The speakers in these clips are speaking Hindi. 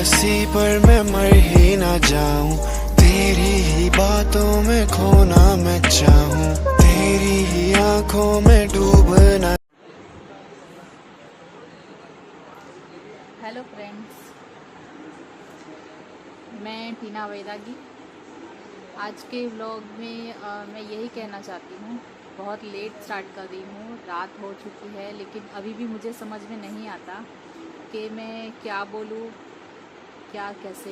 हंसी पर मैं मर ही ना जाऊं, तेरी ही बातों में खोना मैं चाहूं, तेरी ही आंखों में डूबना। हेलो फ्रेंड्स, मैं टीना वैरागी। आज के व्लॉग में मैं यही कहना चाहती हूँ। बहुत लेट स्टार्ट कर रही हूँ, रात हो चुकी है, लेकिन अभी भी मुझे समझ में नहीं आता कि मैं क्या बोलूँ, क्या कैसे।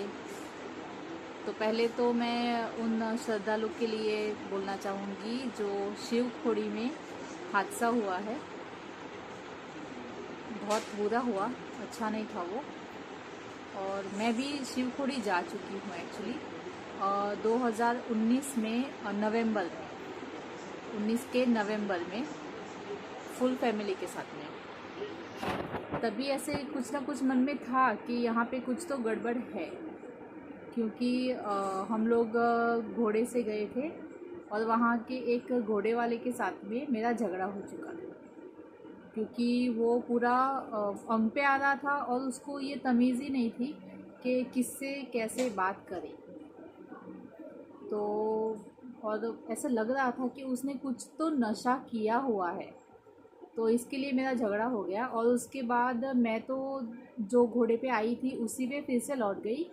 तो पहले तो मैं उन श्रद्धालु के लिए बोलना चाहूँगी जो शिवखोड़ी में हादसा हुआ है। बहुत बुरा हुआ, अच्छा नहीं था वो। और मैं भी शिवखोड़ी जा चुकी हूँ एक्चुअली 2019 में नवंबर में, 19 के नवंबर में फुल फैमिली के साथ में। तभी ऐसे कुछ ना कुछ मन में था कि यहाँ पे कुछ तो गड़बड़ है, क्योंकि हम लोग घोड़े से गए थे और वहाँ के एक घोड़े वाले के साथ में मेरा झगड़ा हो चुका था, क्योंकि वो पूरा अंग पे आ रहा था और उसको ये तमीज़ ही नहीं थी कि किससे कैसे बात करे। तो और ऐसा लग रहा था कि उसने कुछ तो नशा किया हुआ है, तो इसके लिए मेरा झगड़ा हो गया। और उसके बाद मैं तो जो घोड़े पे आई थी उसी पे फिर से लौट गई,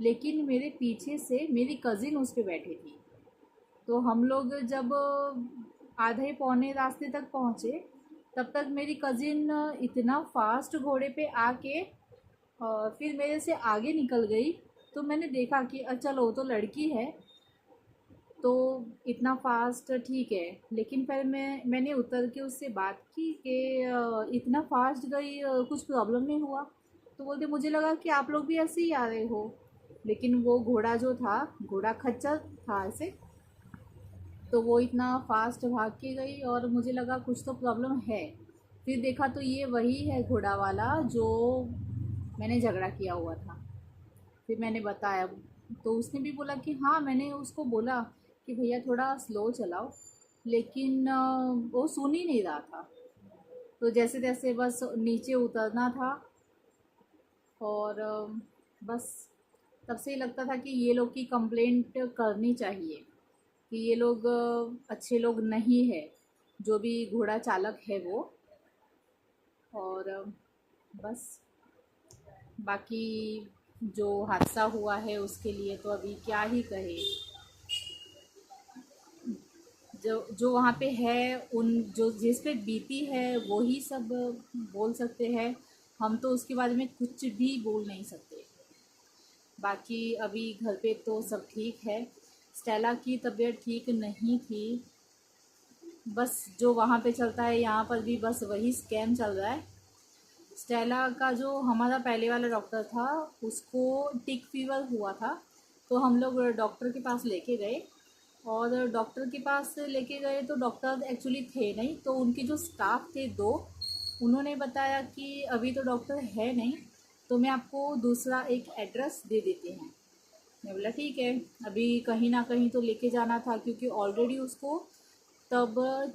लेकिन मेरे पीछे से मेरी कज़िन उस पे बैठी थी। तो हम लोग जब आधे पौने रास्ते तक पहुँचे, तब तक मेरी कज़िन इतना फास्ट घोड़े पे आके फिर मेरे से आगे निकल गई। तो मैंने देखा कि चलो वो तो लड़की है, तो इतना फास्ट ठीक है। लेकिन फिर मैंने उतर के उससे बात की कि इतना फास्ट गई, कुछ प्रॉब्लम नहीं हुआ? तो बोलते मुझे लगा कि आप लोग भी ऐसे ही आ रहे हो। लेकिन वो घोड़ा जो था, घोड़ा खच्चर था ऐसे, तो वो इतना फास्ट भाग के गई और मुझे लगा कुछ तो प्रॉब्लम है। फिर देखा तो ये वही है घोड़ा वाला जो मैंने झगड़ा किया हुआ था। फिर मैंने बताया, तो उसने भी बोला कि हाँ, मैंने उसको बोला कि भैया थोड़ा स्लो चलाओ, लेकिन वो सुन ही नहीं रहा था। तो जैसे तैसे बस नीचे उतरना था और बस तब से ही लगता था कि ये लोग की कंप्लेंट करनी चाहिए कि ये लोग अच्छे लोग नहीं है, जो भी घोड़ा चालक है वो। और बस बाकी जो हादसा हुआ है उसके लिए तो अभी क्या ही कहे। जो वहाँ पे है, उन जो जिस पे बीती है वो ही सब बोल सकते हैं। हम तो उसके बारे में कुछ भी बोल नहीं सकते। बाकी अभी घर पे तो सब ठीक है। स्टेला की तबीयत ठीक नहीं थी। बस जो वहाँ पे चलता है यहाँ पर भी बस वही स्कैम चल रहा है। स्टेला का जो हमारा पहले वाला डॉक्टर था, उसको टिक फीवर हुआ था। तो हम लोग डॉक्टर के पास लेके गए, और डॉक्टर के पास लेके गए तो डॉक्टर एक्चुअली थे नहीं। तो उनके जो स्टाफ थे दो, उन्होंने बताया कि अभी तो डॉक्टर है नहीं, तो मैं आपको दूसरा एक एड्रेस दे देते हैं। मैं बोला ठीक है, अभी कहीं ना कहीं तो लेके जाना था, क्योंकि ऑलरेडी उसको तब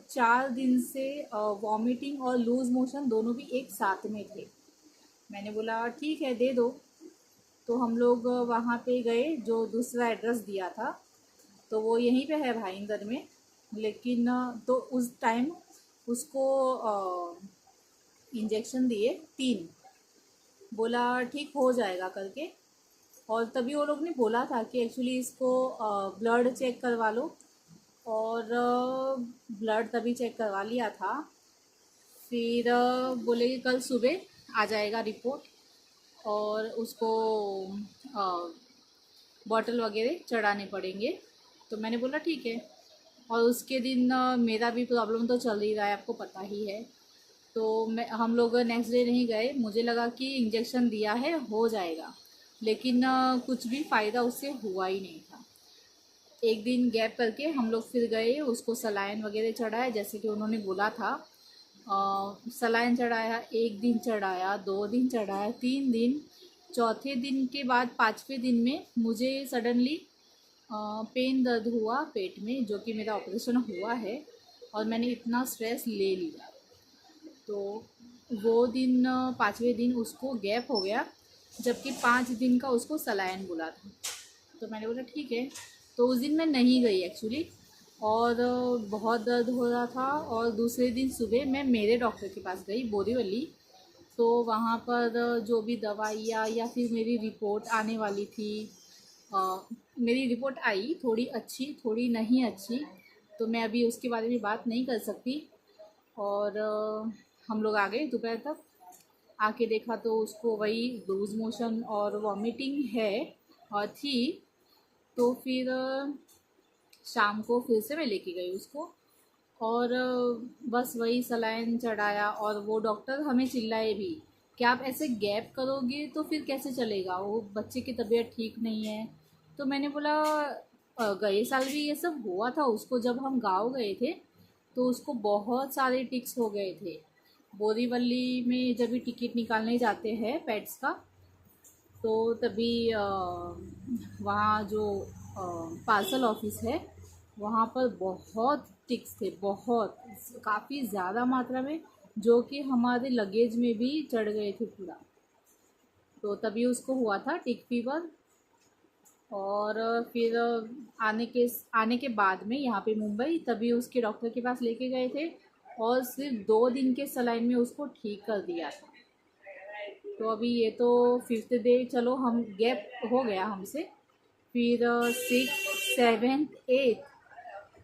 4 दिन से वॉमिटिंग और लूज़ मोशन दोनों भी एक साथ में थे। मैंने बोला ठीक है, दे दो। तो हम लोग वहाँ पे गए, जो दूसरा एड्रेस दिया था तो वो यहीं पे है भाईंदर में। लेकिन तो उस टाइम उसको इंजेक्शन दिए 3। बोला ठीक हो जाएगा करके। और तभी वो लोग ने बोला था कि एक्चुअली इसको ब्लड चेक करवा लो। और ब्लड तभी चेक करवा लिया था। फिर बोले कि कल सुबह आ जाएगा रिपोर्ट, और उसको बॉटल वगैरह चढ़ाने पड़ेंगे। तो मैंने बोला ठीक है। और उसके दिन मेरा भी प्रॉब्लम तो चल ही रहा है, आपको पता ही है। तो हम लोग नेक्स्ट डे नहीं गए। मुझे लगा कि इंजेक्शन दिया है हो जाएगा, लेकिन कुछ भी फ़ायदा उससे हुआ ही नहीं था। एक दिन गैप करके हम लोग फिर गए, उसको सलाइन वगैरह चढ़ाया जैसे कि उन्होंने बोला था। सलाइन चढ़ाया, एक दिन चढ़ाया, 2 दिन चढ़ाया, 3 दिन। चौथे दिन के बाद 5वें दिन में मुझे सडनली पेन दर्द हुआ पेट में, जो कि मेरा ऑपरेशन हुआ है, और मैंने इतना स्ट्रेस ले लिया। तो वो दिन 5वें दिन उसको गैप हो गया। जबकि 5 दिन का उसको सलाइन बोला था। तो मैंने बोला ठीक है। तो उस दिन मैं नहीं गई एक्चुअली, और बहुत दर्द हो रहा था। और दूसरे दिन सुबह मैं मेरे डॉक्टर के पास गई, बोरीवली। तो वहाँ पर जो भी दवाइयाँ या फिर मेरी रिपोर्ट आने वाली थी, मेरी रिपोर्ट आई, थोड़ी अच्छी थोड़ी नहीं अच्छी, तो मैं अभी उसके बारे में बात नहीं कर सकती। और हम लोग आ गए दोपहर तक। आके देखा तो उसको वही लूज़ मोशन और वॉमिटिंग है और थी। तो फिर शाम को फिर से मैं लेके गई उसको, और बस वही सलाइन चढ़ाया। और वो डॉक्टर हमें चिल्लाए भी कि आप ऐसे गैप करोगे तो फिर कैसे चलेगा, वो बच्चे की तबीयत ठीक नहीं है। तो मैंने बोला गए साल भी ये सब हुआ था उसको, जब हम गाँव गए थे तो उसको बहुत सारे टिक्स हो गए थे। बोरीवली में जब भी टिकट निकालने जाते हैं पेट्स का, तो तभी वहाँ जो पार्सल ऑफिस है वहाँ पर बहुत टिक्स थे, बहुत, काफ़ी ज़्यादा मात्रा में, जो कि हमारे लगेज में भी चढ़ गए थे पूरा। तो तभी उसको हुआ था टिक फीवर। और फिर आने के बाद में यहाँ पे मुंबई, तभी उसके डॉक्टर के पास लेके गए थे, और सिर्फ 2 दिन के सलाइन में उसको ठीक कर दिया था। तो अभी ये तो 5th डे, चलो हम गैप हो गया हमसे। फिर 6, 7,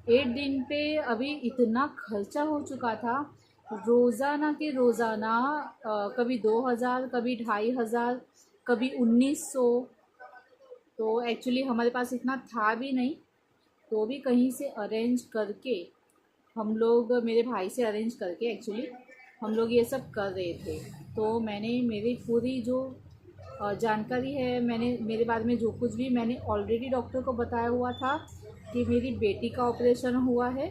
8 दिन पे अभी इतना खर्चा हो चुका था, रोज़ाना के रोज़ाना, कभी 2000, कभी 2500, कभी 1900। तो एक्चुअली हमारे पास इतना था भी नहीं, तो भी कहीं से अरेंज करके हम लोग, मेरे भाई से अरेंज करके एक्चुअली हम लोग ये सब कर रहे थे। तो मैंने मेरी पूरी जो जानकारी है, मैंने मेरे बारे में जो कुछ भी मैंने ऑलरेडी डॉक्टर को बताया हुआ था कि मेरी बेटी का ऑपरेशन हुआ है,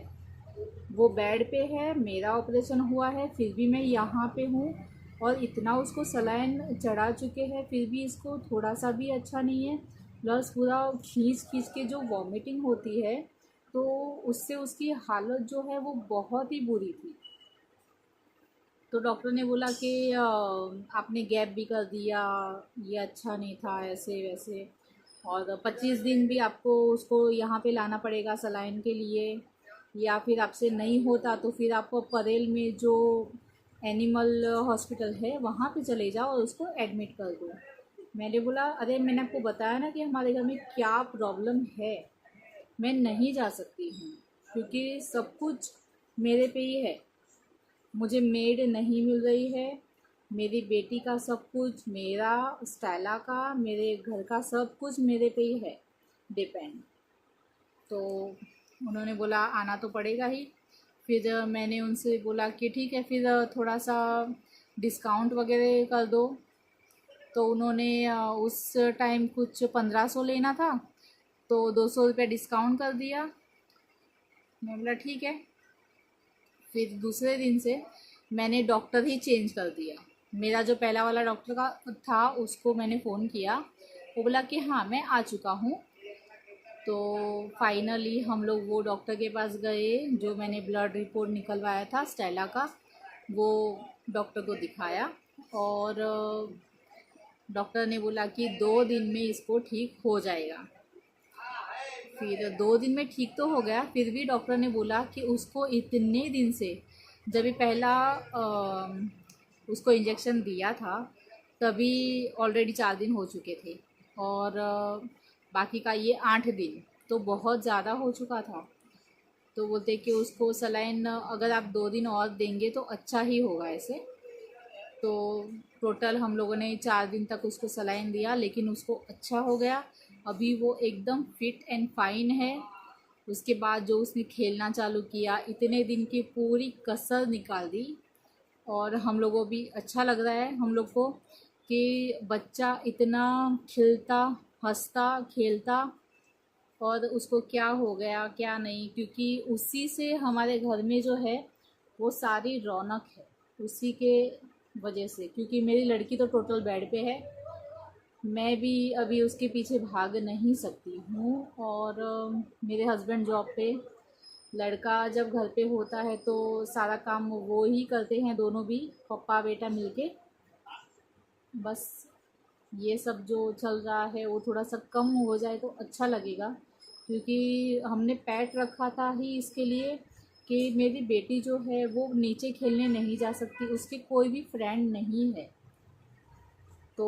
वो बेड पे है, मेरा ऑपरेशन हुआ है, फिर भी मैं यहाँ पे हूँ, और इतना उसको सलाइन चढ़ा चुके हैं फिर भी इसको थोड़ा सा भी अच्छा नहीं है। प्लस पूरा खींच खींच के जो वॉमिटिंग होती है, तो उससे उसकी हालत जो है वो बहुत ही बुरी थी। तो डॉक्टर ने बोला कि आपने गैप भी कर दिया, ये अच्छा नहीं था, ऐसे वैसे, और 25 दिन भी आपको उसको यहाँ पे लाना पड़ेगा सलाइन के लिए, या फिर आपसे नहीं होता तो फिर आपको परेल में जो एनिमल हॉस्पिटल है वहाँ पे चले जाओ और उसको एडमिट कर दो। मैंने बोला अरे मैंने आपको बताया ना कि हमारे घर में क्या प्रॉब्लम है, मैं नहीं जा सकती हूँ, क्योंकि सब कुछ मेरे पे ही है। मुझे मेड नहीं मिल रही है, मेरी बेटी का सब कुछ, मेरा, स्टेला का, मेरे घर का सब कुछ मेरे पे ही है डिपेंड। तो उन्होंने बोला आना तो पड़ेगा ही। फिर मैंने उनसे बोला कि ठीक है, फिर थोड़ा सा डिस्काउंट वगैरह कर दो। तो उन्होंने उस टाइम कुछ 1500 लेना था, तो 200 रुपये डिस्काउंट कर दिया। मैं बोला ठीक है। फिर दूसरे दिन से मैंने डॉक्टर ही चेंज कर दिया। मेरा जो पहला वाला डॉक्टर का था उसको मैंने फ़ोन किया, वो बोला कि हाँ मैं आ चुका हूँ। तो फाइनली हम लोग वो डॉक्टर के पास गए, जो मैंने ब्लड रिपोर्ट निकलवाया था स्टेला का, वो डॉक्टर को दिखाया। और डॉक्टर ने बोला कि 2 दिन में इसको ठीक हो जाएगा। फिर 2 दिन में ठीक तो हो गया, फिर भी डॉक्टर ने बोला कि उसको इतने दिन से, जब भी पहला उसको इंजेक्शन दिया था तभी ऑलरेडी 4 दिन हो चुके थे, और बाकी का ये 8 दिन, तो बहुत ज़्यादा हो चुका था। तो बोलते कि उसको सलाइन अगर आप 2 दिन और देंगे तो अच्छा ही होगा ऐसे। तो टोटल हम लोगों ने 4 दिन तक उसको सलाइन दिया, लेकिन उसको अच्छा हो गया। अभी वो एकदम फिट एंड फाइन है। उसके बाद जो उसने खेलना चालू किया, इतने दिन की पूरी कसर निकाल दी, और हम लोगों को भी अच्छा लग रहा है हम लोग को कि बच्चा इतना खिलता, हंसता, खेलता, और उसको क्या हो गया क्या नहीं, क्योंकि उसी से हमारे घर में जो है वो सारी रौनक है, उसी के वजह से। क्योंकि मेरी लड़की तो टोटल बेड पे है, मैं भी अभी उसके पीछे भाग नहीं सकती हूँ, और मेरे हस्बैंड जॉब पे, लड़का जब घर पे होता है तो सारा काम वो ही करते हैं, दोनों भी, पापा बेटा मिलके। बस ये सब जो चल रहा है वो थोड़ा सा कम हो जाए तो अच्छा लगेगा, क्योंकि हमने पेट रखा था ही इसके लिए कि मेरी बेटी जो है वो नीचे खेलने नहीं जा सकती, उसके कोई भी फ्रेंड नहीं है। तो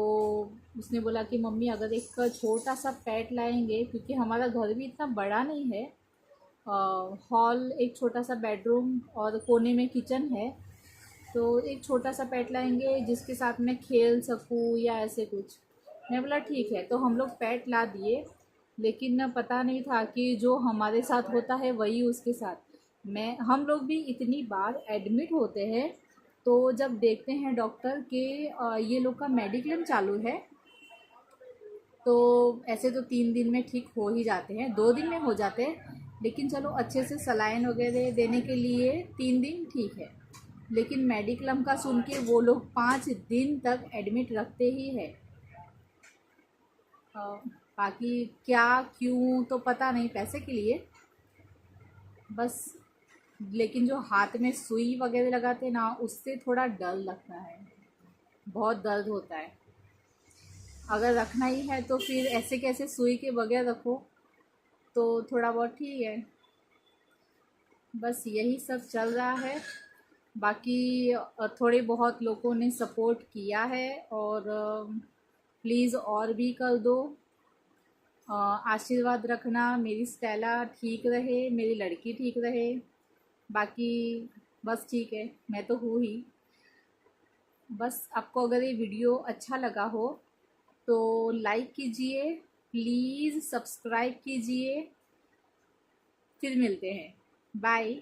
उसने बोला कि मम्मी अगर एक छोटा सा पेट लाएंगे, क्योंकि हमारा घर भी इतना बड़ा नहीं है, हॉल, एक छोटा सा बेडरूम और कोने में किचन है, तो एक छोटा सा पेट लाएंगे जिसके साथ मैं खेल सकूं या ऐसे कुछ। मैं बोला ठीक है, तो हम लोग पेट ला दिए। लेकिन पता नहीं था कि जो हमारे साथ होता है वही उसके साथ। हम लोग भी इतनी बार एडमिट होते हैं, तो जब देखते हैं डॉक्टर के ये लोग का मेडिक्लेम चालू है, तो ऐसे तो 3 दिन में ठीक हो ही जाते हैं, 2 दिन में हो जाते हैं, लेकिन चलो अच्छे से सलाइन वगैरह देने के लिए 3 दिन ठीक है। लेकिन मेडिक्लेम का सुन के वो लोग 5 दिन तक एडमिट रखते ही है। बाकी क्या क्यों तो पता नहीं, पैसे के लिए बस। लेकिन जो हाथ में सुई वगैरह लगाते ना, उससे थोड़ा डर लगता है, बहुत दर्द होता है। अगर रखना ही है तो फिर ऐसे कैसे सुई के बगैर रखो, तो थोड़ा बहुत ठीक है। बस यही सब चल रहा है। बाकी थोड़े बहुत लोगों ने सपोर्ट किया है, और प्लीज़ और भी कर दो। आशीर्वाद रखना, मेरी स्टेला ठीक रहे, मेरी लड़की ठीक रहे। बाकी बस ठीक है, मैं तो हूँ ही। बस आपको अगर ये वीडियो अच्छा लगा हो तो लाइक कीजिए, प्लीज़ सब्सक्राइब कीजिए। फिर मिलते हैं, बाय।